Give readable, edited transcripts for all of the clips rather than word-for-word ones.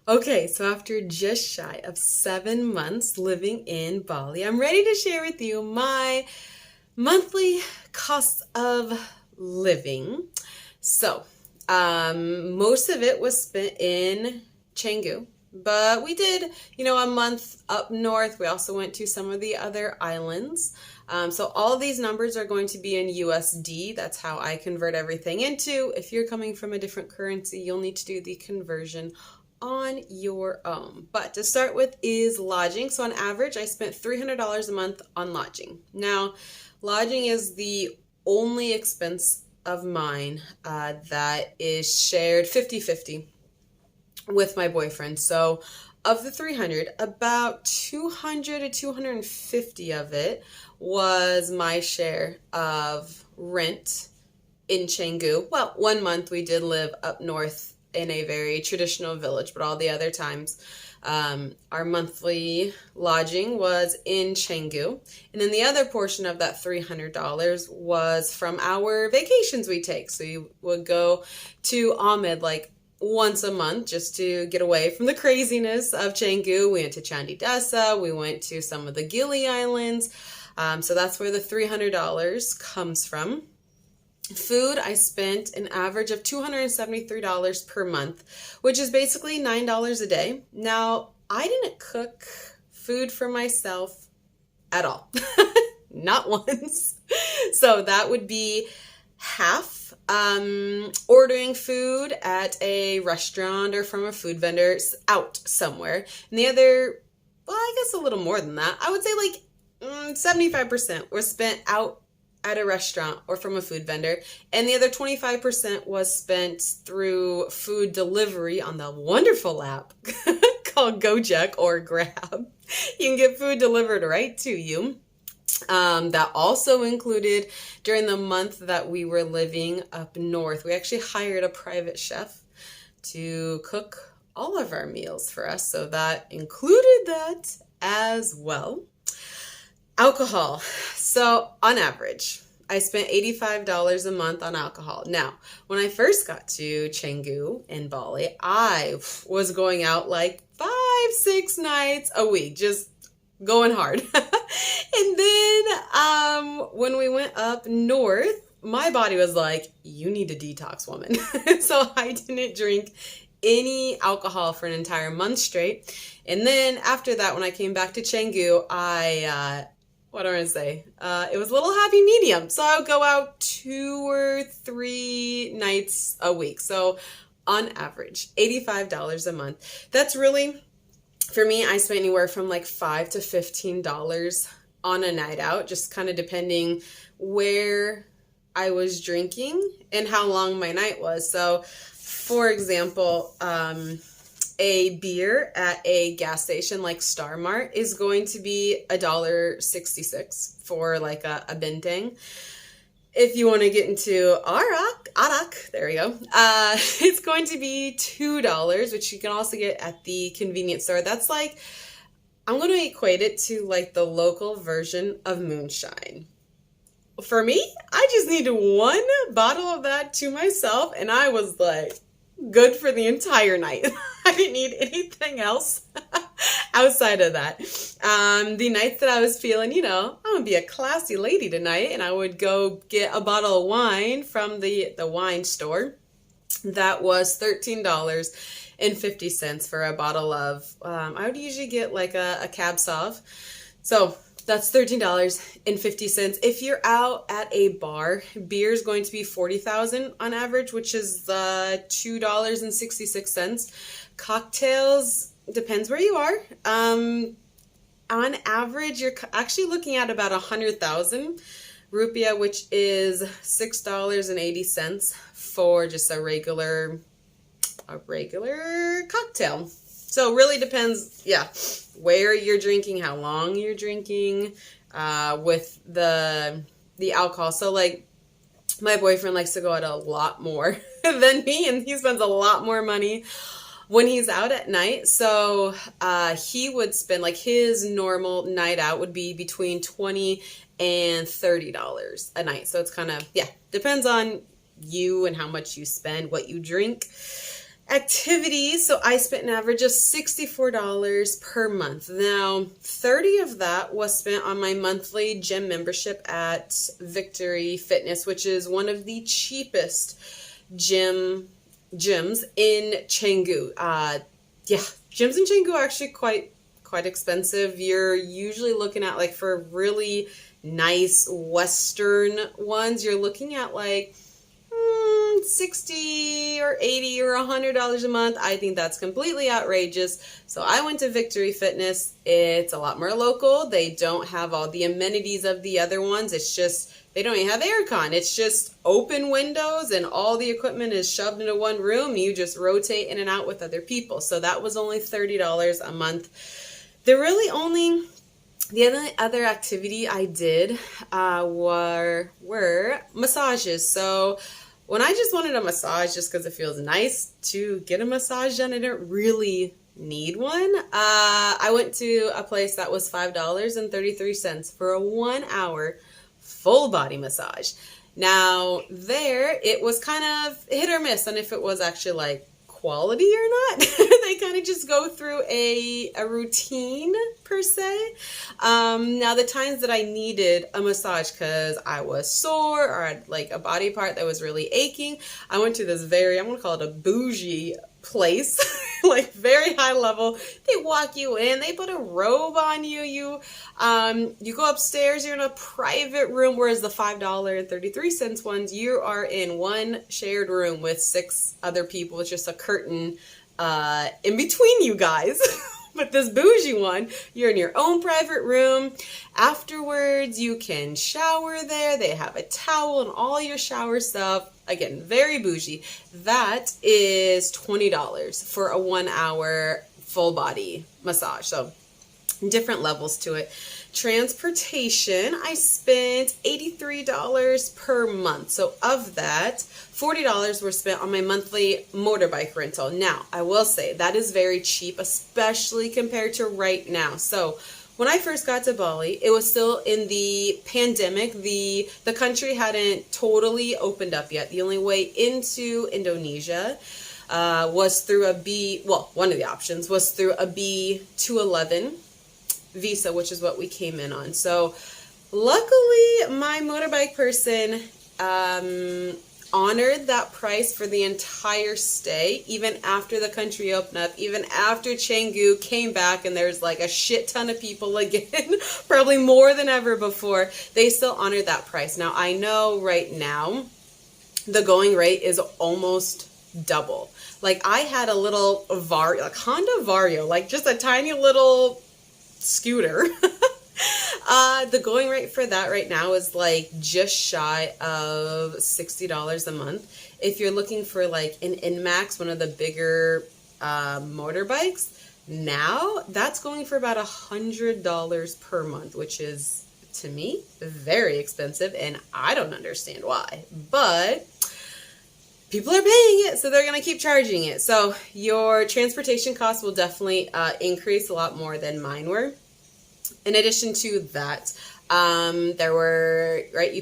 Okay, so after just shy of 7 months living in Bali, I'm ready to share with you my monthly costs of living. So, most of it was spent in Canggu, but we did, a month up north. We also went to some of the other islands. So all of these numbers are going to be in USD. That's how I convert everything into. If you're coming from a different currency, you'll need to do the conversion on your own. But to start with is lodging. So on average, I spent $300 a month on lodging. Now, lodging is the only expense of mine that is shared 50-50 with my boyfriend. So of the 300, about 200 to 250 of it was my share of rent in Canggu. Well, 1 month we did live up north in a very traditional village, but all the other times our monthly lodging was in Canggu. And then the other portion of that $300 was from our vacations we take. So you would go to Ahmed like once a month just to get away from the craziness of Canggu. We went to Chandidasa, we went to some of the Gili Islands. So that's where the $300 comes from. Food, I spent an average of $273 per month, which is basically $9 a day. Now, I didn't cook food for myself at all. Not once. So that would be half ordering food at a restaurant or from a food vendor out somewhere. And the other, well, I guess a little more than that. I would say like 75% was spent out at a restaurant or from a food vendor, and the other 25% was spent through food delivery on the wonderful app called Gojek or Grab. You can get food delivered right to you. That also included during the month that we were living up north. We actually hired a private chef to cook all of our meals for us, so that included that as well. Alcohol. So on average, I spent $85 a month on alcohol. Now, when I first got to Canggu in Bali, I was going out like 5-6 nights a week, just going hard. And then when we went up north, my body was like, you need a detox, woman. So I didn't drink any alcohol for an entire month straight. And then after that, when I came back to Canggu, what do I want to say? It was a little happy medium. So I would go out 2 or 3 nights a week. So on average, $85 a month. That's really, for me, I spent anywhere from like $5 to $15 on a night out, just kind of depending where I was drinking and how long my night was. So for example, a beer at a gas station like Star Mart is going to be $1.66 for like a bintang. If you want to get into arak, there we go. It's going to be $2, which you can also get at the convenience store. That's like, I'm going to equate it to like the local version of moonshine. For me, I just needed 1 bottle of that to myself, and I was like, good for the entire night. I didn't need anything else outside of that. The nights that I was feeling, I'm gonna be a classy lady tonight, and I would go get a bottle of wine from the wine store. That was $13.50 for a bottle of, I would usually get like a cab sauv. So that's $13.50. If you're out at a bar, beer is going to be 40,000 on average, which is $2.66. Cocktails, depends where you are. On average, you're actually looking at about 100,000 rupiah, which is $6.80 for just a regular cocktail. So it really depends, where you're drinking, how long you're drinking, with the alcohol. So like my boyfriend likes to go out a lot more than me, and he spends a lot more money when he's out at night. So he would spend, like, his normal night out would be between $20 and $30 a night. So it's kind of, depends on you and how much you spend, what you drink. Activities, so I spent an average of $64 per month. Now, 30 of that was spent on my monthly gym membership at Victory Fitness, which is one of the cheapest gyms in Canggu. Yeah, gyms in Canggu are actually quite expensive. You're usually looking at, like, for really nice Western ones, you're looking at like 60 or 80 or $100 a month. I think that's completely outrageous. So I went to Victory Fitness. It's a lot more local. They don't have all the amenities of the other ones. It's just, they don't even have aircon. It's just open windows and all the equipment is shoved into one room. You just rotate in and out with other people. So that was only $30 a month. The only other activity I did were massages. So when I just wanted a massage just because it feels nice to get a massage done, I didn't really need one. I went to a place that was $5.33 for a 1 hour full body massage. Now there, it was kind of hit or miss on if it was actually like quality or not. They kind of just go through a routine per se. Now the times that I needed a massage because I was sore or I had like a body part that was really aching, I went to this I'm going to call it a bougie place, like very high level. They walk you in, they put a robe on you, you go upstairs, you're in a private room, whereas the $5.33 ones, you are in one shared room with 6 other people with just a curtain in between you guys. But this bougie one, you're in your own private room. Afterwards, you can shower there. They have a towel and all your shower stuff. Again, very bougie. That is $20 for a 1 hour full body massage. So different levels to it. Transportation, I spent $83 per month. So of that, $40 were spent on my monthly motorbike rental. Now, I will say that is very cheap, especially compared to right now. So when I first got to Bali, it was still in the pandemic. The country hadn't totally opened up yet. The only way into Indonesia was through one of the options was through a B211 visa, which is what we came in on. So luckily my motorbike person honored that price for the entire stay, even after the country opened up, even after Canggu came back and there's like a shit ton of people again, probably more than ever before. They still honored that price. Now I know right now the going rate is almost double. Like I had a little Honda Vario, like just a tiny little scooter. The going rate for that right now is like just shy of $60 a month. If you're looking for like an Inmax, one of the bigger motorbikes, now that's going for about $100 per month, which is, to me, very expensive, and I don't understand why. But people are paying it, so they're going to keep charging it. So your transportation costs will definitely increase a lot more than mine were. In addition to that, you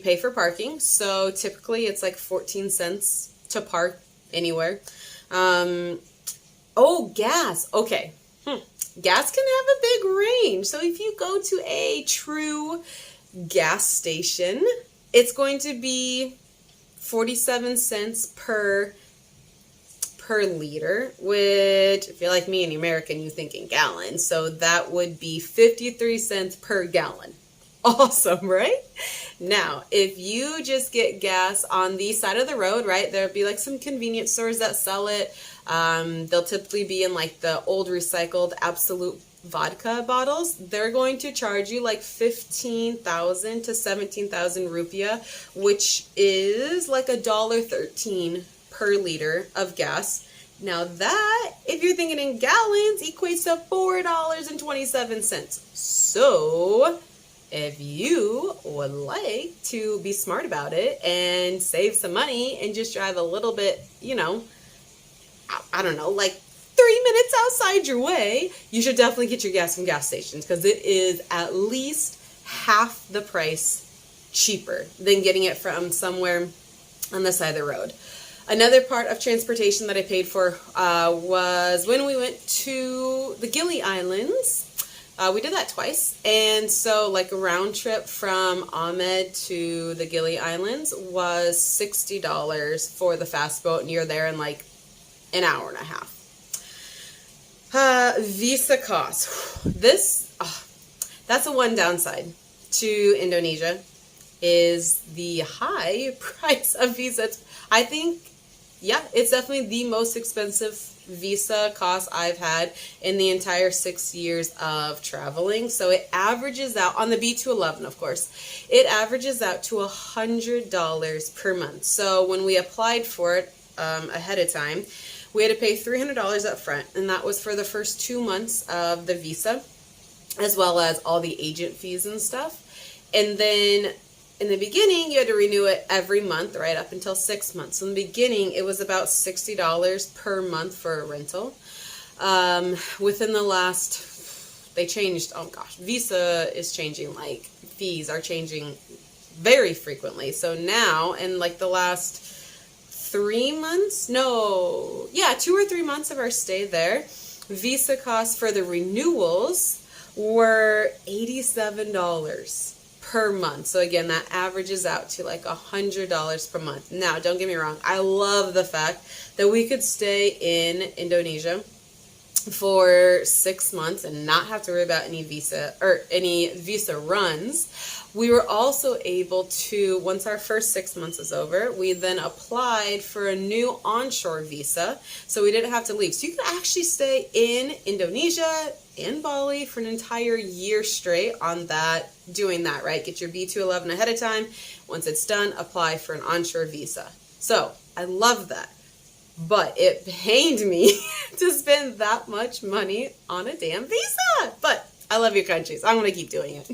pay for parking. So typically it's like 14 cents to park anywhere. Gas. Okay. Gas can have a big range. So if you go to a true gas station, it's going to be 47 cents per liter, which if you're like me and American, you think in gallons. So that would be 53 cents per gallon. Awesome, right? Now, if you just get gas on the side of the road, right, there'll be like some convenience stores that sell it. They'll typically be in like the old recycled Absolute vodka bottles. They're going to charge you like 15,000 to 17,000 rupiah, which is like $1.13 per liter of gas. Now that, if you're thinking in gallons, equates to $4.27. So if you would like to be smart about it and save some money and just drive a little bit, I don't know, like 3 minutes outside your way, you should definitely get your gas from gas stations, because it is at least half the price cheaper than getting it from somewhere on the side of the road. Another part of transportation that I paid for was when we went to the Gili Islands. We did that twice, and so like a round trip from Ahmed to the Gili Islands was $60 for the fast boat, and you're there in like an hour and a half. Visa costs. That's a one downside to Indonesia is the high price of visas. I think, yeah, it's definitely the most expensive visa cost I've had in the entire 6 years of traveling. So it averages out on the B211, of course, it averages out to $100 per month. So when we applied for it ahead of time, we had to pay $300 up front, and that was for the first 2 months of the visa, as well as all the agent fees and stuff. And then in the beginning, you had to renew it every month, right up until 6 months. So in the beginning, it was about $60 per month for a rental. Within the last, they changed, oh gosh, visa is changing, like fees are changing very frequently. So now, in like the last 3 months, 2 or 3 months of our stay there, visa costs for the renewals were $87 per month. So again, that averages out to like $100 per month. Now, don't get me wrong, I love the fact that we could stay in Indonesia for 6 months and not have to worry about any visa runs. We were also able to, once our first 6 months is over, we then applied for a new onshore visa, so we didn't have to leave. So you could actually stay in Indonesia and Bali for an entire year straight on that, doing that, right? Get your B211 ahead of time. Once it's done, apply for an onshore visa. So I love that. But it pained me to spend that much money on a damn visa. But I love your country, so I'm going to keep doing it.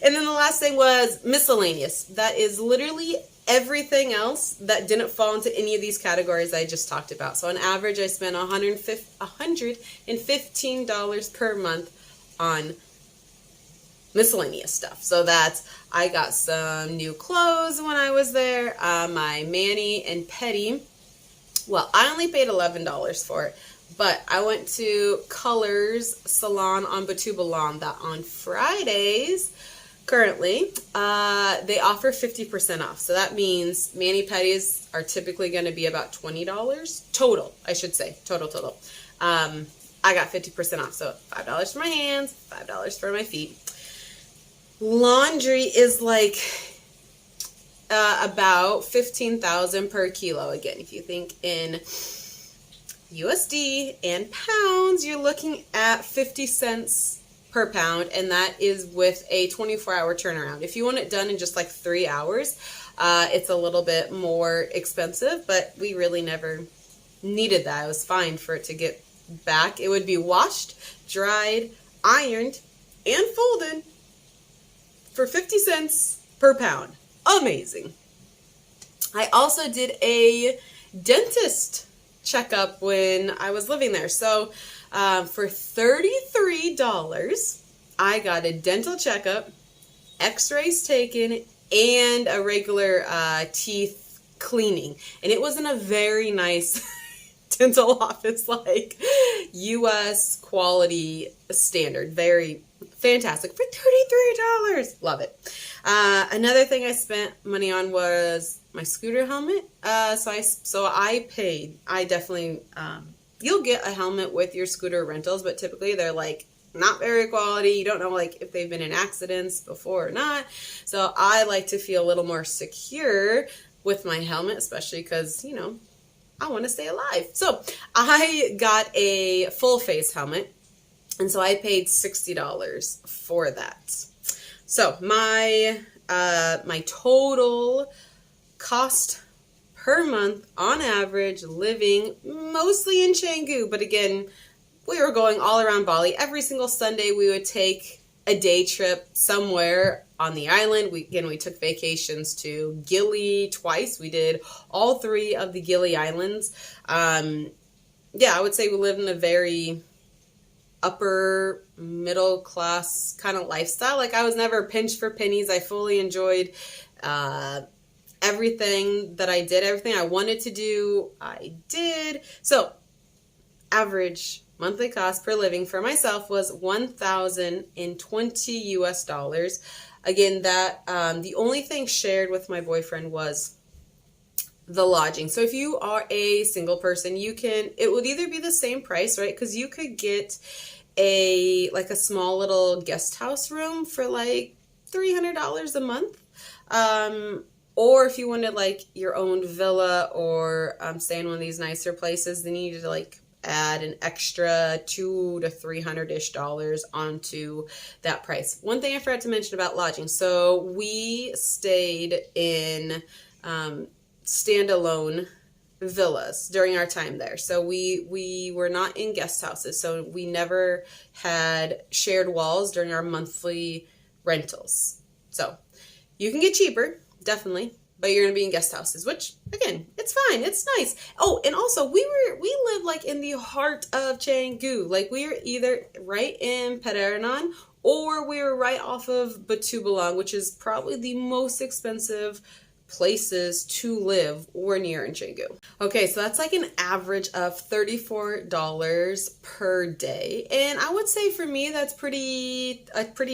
And then the last thing was miscellaneous. That is literally everything else that didn't fall into any of these categories I just talked about. So on average, I spent $115 per month on miscellaneous stuff. So that's, I got some new clothes when I was there, my mani and pedi. Well, I only paid $11 for it, but I went to Colors Salon on Batu Balam that on Fridays, currently, they offer 50% off. So that means mani-pedis are typically going to be about $20 total, I should say, total. I got 50% off, so $5 for my hands, $5 for my feet. Laundry is like about 15,000 per kilo. Again, if you think in USD and pounds, you're looking at 50 cents per pound, and that is with a 24-hour turnaround. If you want it done in just like 3 hours, it's a little bit more expensive, but we really never needed that. It was fine for it to get back. It would be washed, dried, ironed, and folded for 50 cents per pound. Amazing. I also did a dentist checkup when I was living there. So for $33, I got a dental checkup, x-rays taken, and a regular teeth cleaning. And it was in a very nice dental office, like US quality standard. Very fantastic for $33. Love it. Another thing I spent money on was my scooter helmet. So I paid. I definitely, you'll get a helmet with your scooter rentals, but typically they're like not very quality. You don't know like if they've been in accidents before or not. So I like to feel a little more secure with my helmet, especially because, you know, I want to stay alive. So I got a full face helmet, and so I paid $60 for that. So my total cost per month on average, living mostly in Canggu, but again, we were going all around Bali. Every single Sunday we would take a day trip somewhere on the island. We took vacations to Gili twice. We did all 3 of the Gili Islands. I would say we lived in a very upper middle class kind of lifestyle. Like I was never pinched for pennies. I fully enjoyed everything that I did, everything I wanted to do, I did. So average monthly cost per living for myself was $1,020 US. Again, that the only thing shared with my boyfriend was the lodging. So if you are a single person, it would either be the same price, right? Because you could get a small little guest house room for like $300 a month. Or if you wanted like your own villa or stay in one of these nicer places, then you need to like add an extra $200 to $300-ish onto that price. One thing I forgot to mention about lodging. So we stayed in standalone villas during our time there. So we were not in guest houses. So we never had shared walls during our monthly rentals. So you can get cheaper, definitely, but you're gonna be in guest houses, which again, it's fine, it's nice. Oh, and also we live like in the heart of Canggu. Like we were either right in Perernan or we were right off of Batu Balang, which is probably the most expensive places to live or near in Canggu. Okay, so that's like an average of $34 per day. And I would say for me, that's a pretty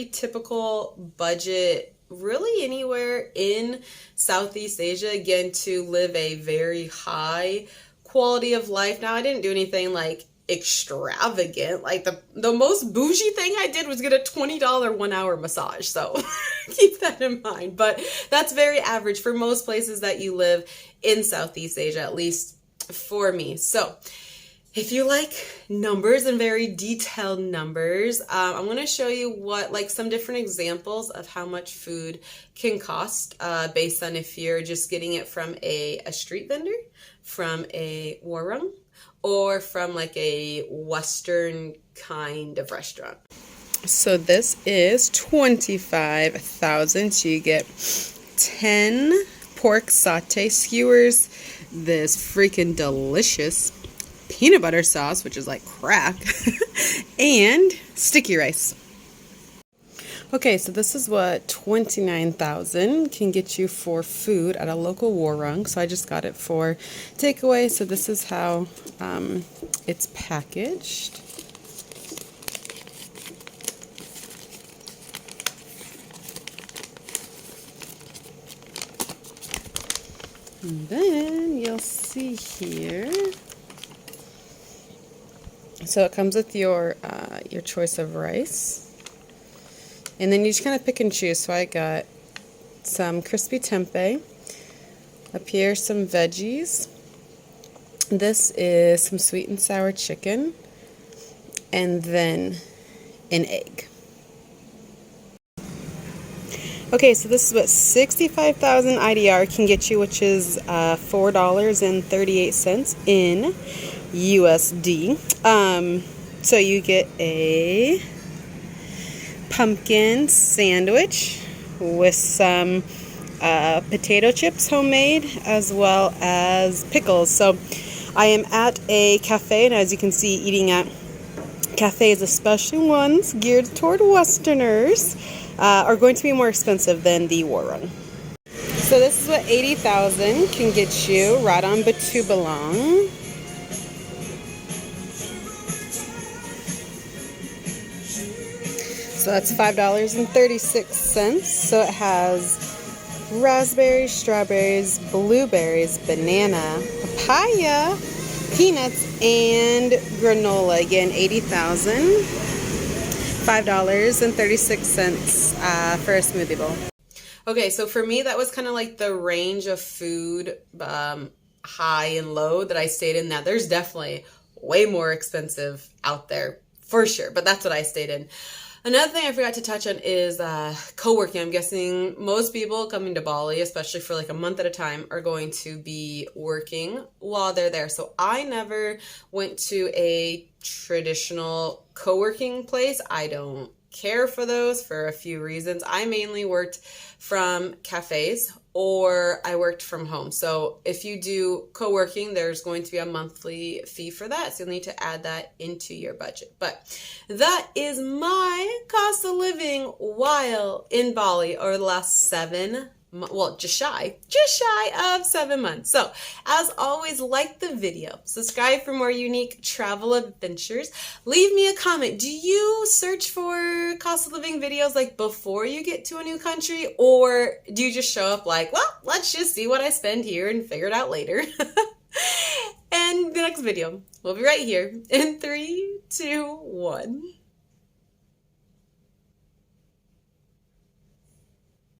typical budget really anywhere in Southeast Asia, again, to live a very high quality of life. Now, I didn't do anything like extravagant. Like the most bougie thing I did was get a $20 1-hour massage. So keep that in mind. But that's very average for most places that you live in Southeast Asia, at least for me. So if you like numbers and very detailed numbers, I'm going to show you some different examples of how much food can cost based on if you're just getting it from a street vendor, from a warung, or from like a Western kind of restaurant. So this is 25,000. So you get 10 pork satay skewers, this freaking delicious peanut butter sauce, which is like crack, and sticky rice. Okay, so this is what 29,000 can get you for food at a local warung. So I just got it for takeaway. So this is how it's packaged. And then you'll see here. So it comes with your choice of rice. And then you just kind of pick and choose. So I got some crispy tempeh. Up here, some veggies. This is some sweet and sour chicken. And then an egg. Okay, so this is what 65,000 IDR can get you, which is $4.38 in USD. So you get a pumpkin sandwich with some potato chips homemade, as well as pickles. So I am at a cafe, and as you can see, eating at cafes, especially ones geared toward Westerners, are going to be more expensive than the warung. So this is what 80,000 can get you right on Batu Balang. So that's $5.36. So it has raspberries, strawberries, blueberries, banana, papaya, peanuts, and granola. Again, 80,000. $5.36 for a smoothie bowl. Okay, so for me, that was kind of like the range of food, high and low, that I stayed in. Now, there's definitely way more expensive out there, for sure, but that's what I stayed in. Another thing I forgot to touch on is co-working. I'm guessing most people coming to Bali, especially for like a month at a time, are going to be working while they're there. So I never went to a traditional co-working place. I don't care for those for a few reasons. I mainly worked from cafes or I worked from home. So if you do co-working, there's going to be a monthly fee for that. So you'll need to add that into your budget. But that is my cost of living while in Bali over the last 7 well, just shy of 7 months. So as always, like the video, subscribe for more unique travel adventures. Leave me a comment. Do you search for cost of living videos like before you get to a new country, or do you just show up like, well, let's just see what I spend here and figure it out later? And the next video will be right here in 3, 2, 1.